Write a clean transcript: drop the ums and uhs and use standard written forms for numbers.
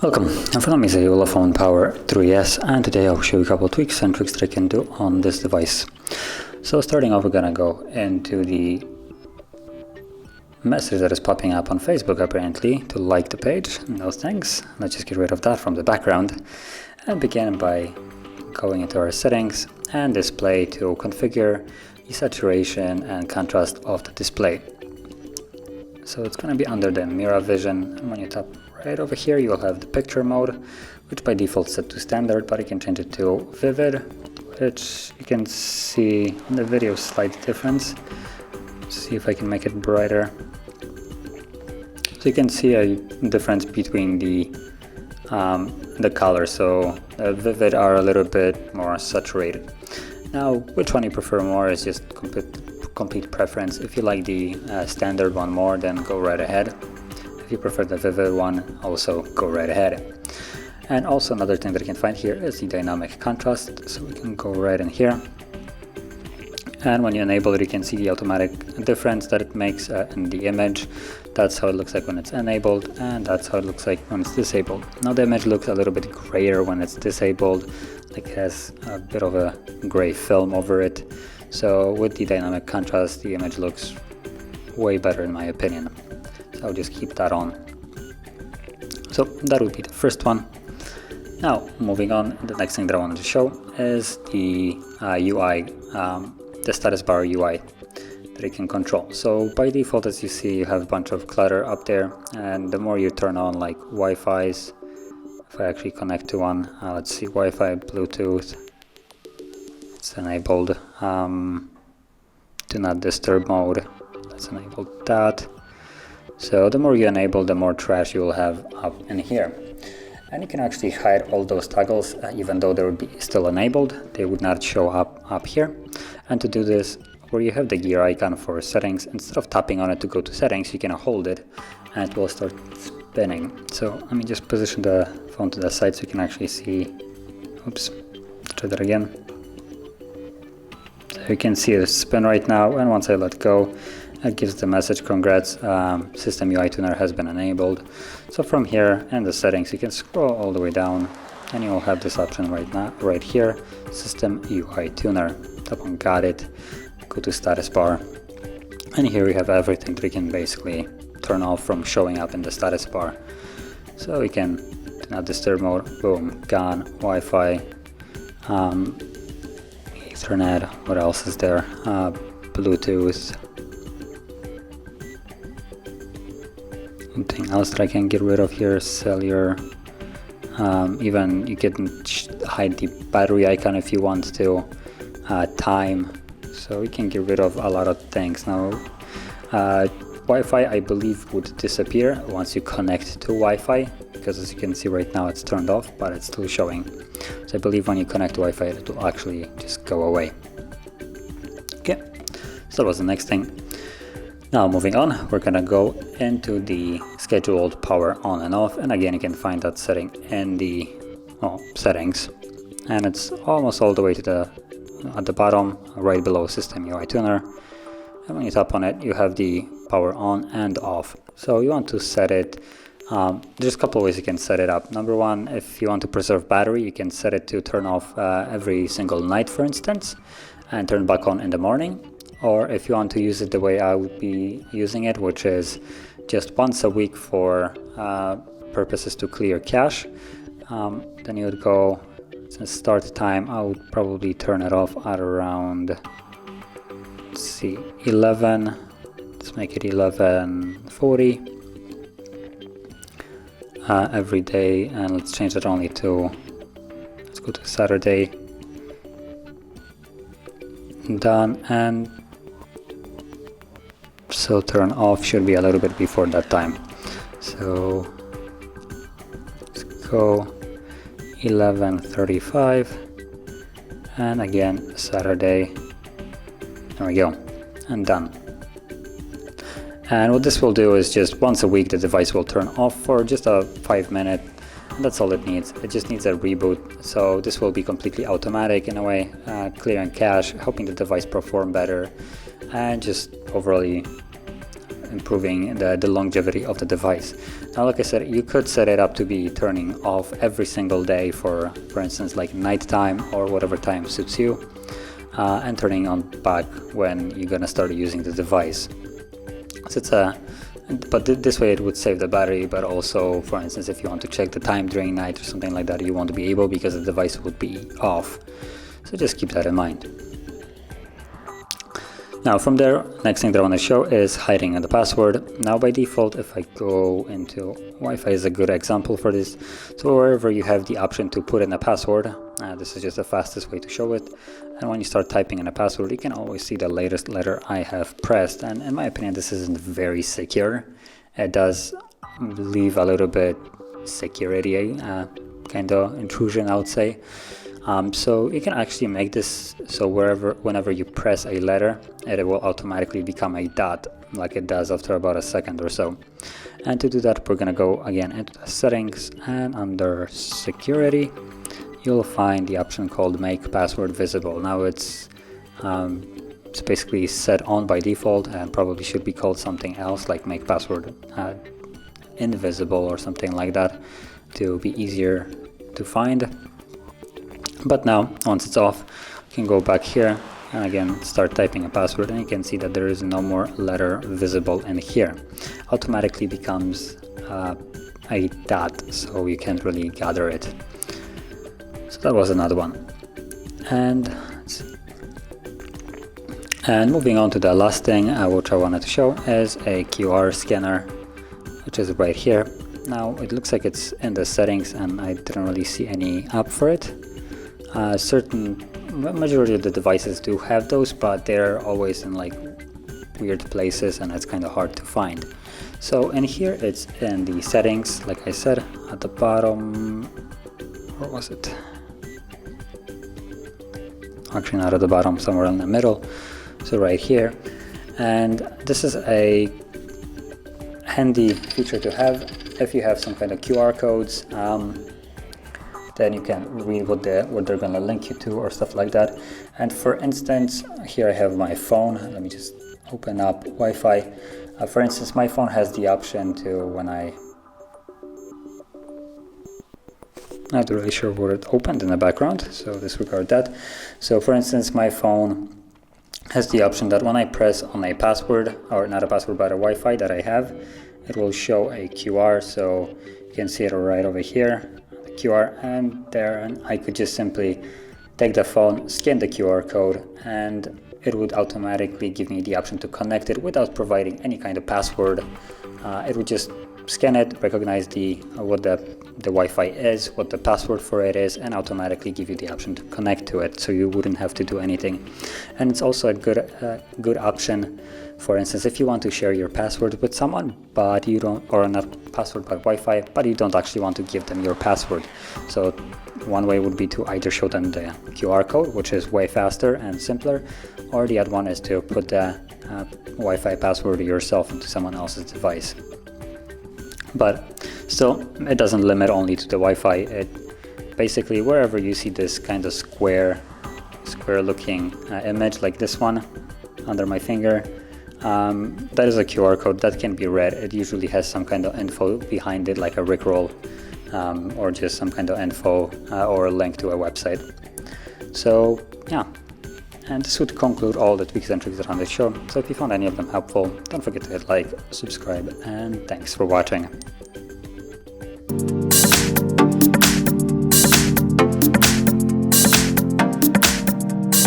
Welcome, in front of me is a ULEFONE Power 3S, and today I'll show you a couple of tweaks and tricks that I can do on this device. So starting off, we're gonna go into the message that is popping up on Facebook apparently to like the page. No thanks. Let's just get rid of that from the background and begin by going into our settings and display to configure the saturation and contrast of the display. So it's going to be under the mirror vision, and when you tap right over here you will have the picture mode, which by default is set to standard, but you can change it to vivid, which you can see in the video slight difference. Let's see if I can make it brighter. So you can see a difference between the colors. So vivid are a little bit more saturated. Now which one you prefer more is just complete preference. If you like the standard one more, then go right ahead. If you prefer the vivid one, also go right ahead. And also another thing that you can find here is the dynamic contrast. So we can go right in here, and when you enable it you can see the automatic difference that it makes in the image. That's how it looks like when it's enabled, and that's how it looks like when it's disabled. Now the image looks a little bit grayer when it's disabled, like it has a bit of a gray film over it. So with the dynamic contrast, the image looks way better in my opinion. So I'll just keep that on. So that would be the first one. Now moving on, the next thing that I wanted to show is the UI, the status bar UI that you can control. So by default, as you see, you have a bunch of clutter up there, and the more you turn on like Wi-Fi's, if I actually connect to one, let's see, Wi-Fi, Bluetooth, it's enabled. Do not disturb mode, let's enable that. So the more you enable, the more trash you will have up in here. And you can actually hide all those toggles, even though they would be still enabled, they would not show up here. And to do this, where you have the gear icon for settings, instead of tapping on it to go to settings, you can hold it and it will start spinning. So let me just position the phone to the side so you can actually see. Oops, let's try that again. So you can see it spin right now, and once I let go, it gives the message, congrats, system UI tuner has been enabled. So from here in the settings you can scroll all the way down and you will have this option right here, system UI tuner. Tap on got it, go to status bar, and here we have everything that you can basically turn off from showing up in the status bar. So we can do not disturb mode, boom, gone, Wi-Fi, Ethernet, what else is there, Bluetooth. Anything else that I can get rid of here, cellular, even you can hide the battery icon if you want to, time, so we can get rid of a lot of things. Now Wi-Fi I believe would disappear once you connect to Wi-Fi, because as you can see right now it's turned off, but it's still showing. So I believe when you connect to Wi-Fi it will actually just go away. Okay, so that was the next thing. Now moving on, we're gonna go into the scheduled power on and off, and again you can find that setting in the settings, and it's almost all the way to at the bottom, right below system UI tuner. And when you tap on it, you have the power on and off. So you want to set it, there's a couple of ways you can set it up. Number one, if you want to preserve battery, you can set it to turn off every single night, for instance, and turn back on in the morning. Or if you want to use it the way I would be using it, which is just once a week for purposes to clear cache, then you would go, since start time, I would probably turn it off at around, let's see, 11, let's make it 11:40 every day, and let's change it only to, let's go to Saturday, done. And so turn off should be a little bit before that time. So let's go 11:35, and again Saturday. There we go, and done. And what this will do is just once a week the device will turn off for just a 5-minute. That's all it needs. It just needs a reboot. So this will be completely automatic in a way, clearing cache, helping the device perform better, and just overall improving the longevity of the device. Now, like I said, you could set it up to be turning off every single day for instance, like nighttime or whatever time suits you, and turning on back when you're gonna start using the device. So it's this way it would save the battery, but also, for instance, if you want to check the time during night or something like that, you won't be able because the device would be off. So just keep that in mind. Now from there, next thing that I want to show is hiding the password. Now by default, if I go into Wi-Fi is a good example for this. So wherever you have the option to put in a password, this is just the fastest way to show it. And when you start typing in a password, you can always see the latest letter I have pressed. And in my opinion, this isn't very secure. It does leave a little bit security kind of intrusion, I would say. So you can actually make this so whenever you press a letter, it will automatically become a dot, like it does after about a second or so. And to do that, we're gonna go again into the settings, and under security, you'll find the option called make password visible. Now it's basically set on by default and probably should be called something else, like make password invisible or something like that, to be easier to find. But now, once it's off, you can go back here and again start typing a password, and you can see that there is no more letter visible in here. Automatically becomes a dot, so you can't really gather it. So that was another one. And moving on to the last thing which I wanted to show is a QR scanner, which is right here. Now it looks like it's in the settings and I didn't really see any app for it. Majority of the devices do have those, but they're always in like weird places and it's kind of hard to find. So in here it's in the settings, like I said, at the bottom. Where was it? Actually not at the bottom, somewhere in the middle. So right here. And this is a handy feature to have if you have some kind of QR codes. Then you can read what they're going to link you to or stuff like that. And for instance, here I have my phone. Let me just open up Wi-Fi. For instance, my phone has the option to, when I'm not really sure what it opened in the background, so disregard that. So for instance, my phone has the option that when I press on a password, or not a password, but a Wi-Fi that I have, it will show a QR. So you can see it right over here. QR, and there, and I could just simply take the phone, scan the QR code, and it would automatically give me the option to connect it without providing any kind of password. It would just scan it, recognize what the Wi-Fi is, what the password for it is, and automatically give you the option to connect to it, so you wouldn't have to do anything. And it's also a good option. For instance, if you want to share your password with someone, but you don't, or not password but Wi-Fi, but you don't actually want to give them your password. So one way would be to either show them the QR code, which is way faster and simpler, or the other one is to put the Wi-Fi password yourself into someone else's device. But still, it doesn't limit only to the Wi-Fi. It basically, wherever you see this kind of square looking image like this one under my finger, that is a QR code that can be read. It usually has some kind of info behind it, like a Rickroll, or just some kind of info or a link to a website. So yeah, and this would conclude all the tweaks and tricks around the show. So if you found any of them helpful, don't forget to hit like, subscribe, and thanks for watching.